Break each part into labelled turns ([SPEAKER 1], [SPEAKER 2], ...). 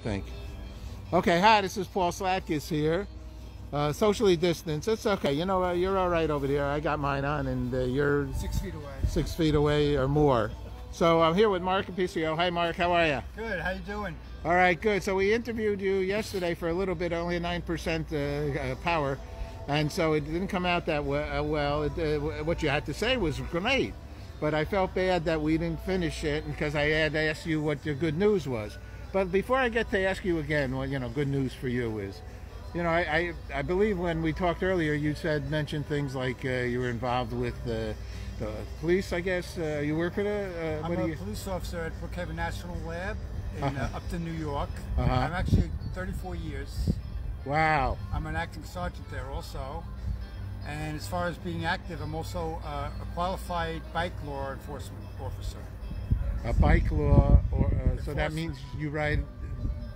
[SPEAKER 1] think. Okay, hi, this is Paul Slatkis here. Socially distanced. It's okay. You know, you're all right over there. I got mine on, and you're
[SPEAKER 2] 6 feet away.
[SPEAKER 1] 6 feet away or more. So I'm here with Mark Appicio. Hi, Mark. How are you?
[SPEAKER 2] Good. How you doing?
[SPEAKER 1] All right, good. So we interviewed you yesterday for a little bit, only a 9% power, and so it didn't come out that well. What you had to say was great, but I felt bad that we didn't finish it because I had asked you what your good news was. But before I get to ask you again what good news for you is, I believe when we talked earlier, you mentioned things like you were involved with the police. I guess you work for the.
[SPEAKER 2] I'm a police officer at Brookhaven National Lab in Upton, New York.
[SPEAKER 1] Uh-huh.
[SPEAKER 2] I'm actually 34 years.
[SPEAKER 1] Wow.
[SPEAKER 2] I'm an acting sergeant there also. And as far as being active, I'm also a qualified bike law enforcement officer.
[SPEAKER 1] A bike law, so that means you ride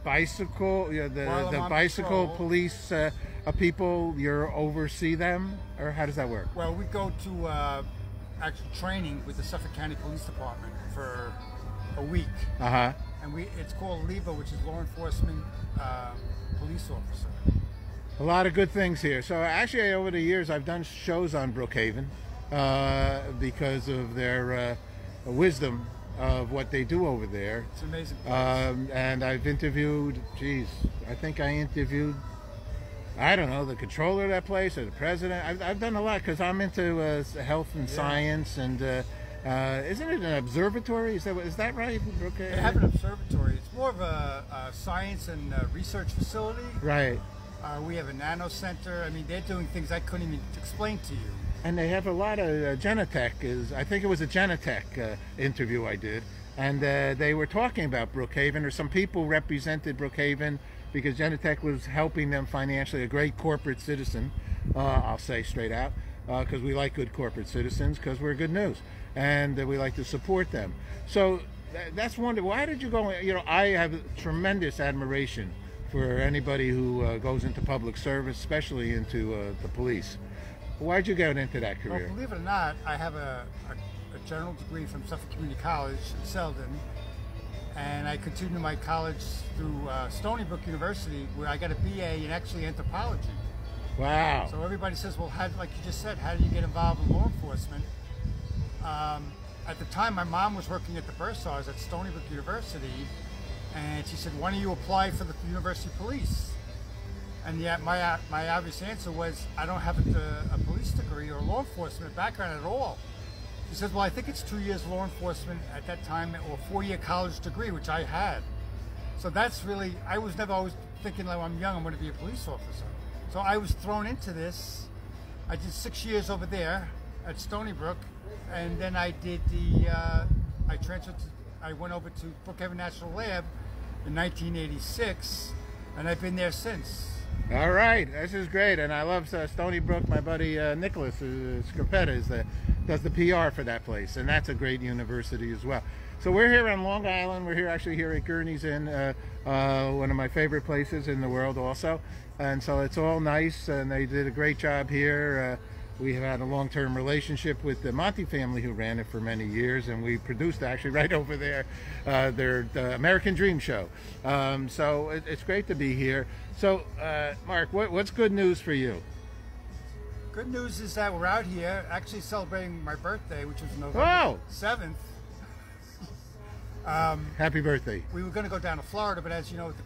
[SPEAKER 1] bicycle. The bicycle
[SPEAKER 2] patrol,
[SPEAKER 1] police people. You oversee them, or how does that work?
[SPEAKER 2] Well, we go to actual training with the Suffolk County Police Department for a week. And it's called LEVA, which is Law Enforcement Police Officer.
[SPEAKER 1] A lot of good things here. So actually, over the years, I've done shows on Brookhaven because of their wisdom of what they do over there.
[SPEAKER 2] It's an amazing place.
[SPEAKER 1] And I've interviewed, I think I interviewed, I don't know, the controller of that place or the president. I've done a lot because I'm into health and science, and isn't it an observatory? Is that right?
[SPEAKER 2] They have an observatory. It's more of a science and research facility.
[SPEAKER 1] Right.
[SPEAKER 2] We have a nano center. I mean, they're doing things I couldn't even explain to you.
[SPEAKER 1] And they have a lot of Genentech. I think it was a Genentech interview I did, and they were talking about Brookhaven, or some people represented Brookhaven because Genentech was helping them financially. A great corporate citizen, I'll say straight out, because we like good corporate citizens because we're good news, and we like to support them. So that's wonderful. Why did you go? I have tremendous admiration for anybody who goes into public service, especially into the police. Why'd you get into that career?
[SPEAKER 2] Well, believe it or not, I have a general degree from Suffolk Community College in Selden, and I continued my college through Stony Brook University, where I got a BA in actually anthropology.
[SPEAKER 1] Wow.
[SPEAKER 2] So everybody says, well, like you just said, how did you get involved in law enforcement? At the time, my mom was working at the Bursars at Stony Brook University, and she said, why don't you apply for the University Police? And yet my obvious answer was, I don't have a police degree or law enforcement background at all. She says, well, I think it's 2 years law enforcement at that time, or a 4-year college degree, which I had. So that's really, I was never always thinking, like, I'm young, I'm going to be a police officer. So I was thrown into this. I did 6 years over there at Stony Brook, and then I did I went over to Brookhaven National Lab in 1986, and I've been there since.
[SPEAKER 1] All right, this is great, and I love Stony Brook. My buddy Nicholas Scarpetta does the PR for that place, and that's a great university as well. So we're here on Long Island. We're actually here at Gurney's Inn, one of my favorite places in the world also. And so it's all nice, and they did a great job here. We have had a long-term relationship with the Monty family, who ran it for many years, and we produced actually right over there their American Dream show. So it's great to be here. So Mark, what's good news for you?
[SPEAKER 2] Good news is that we're out here actually celebrating my birthday, which was November 7th.
[SPEAKER 1] Happy birthday.
[SPEAKER 2] We were going to go down to Florida, but as you know, with the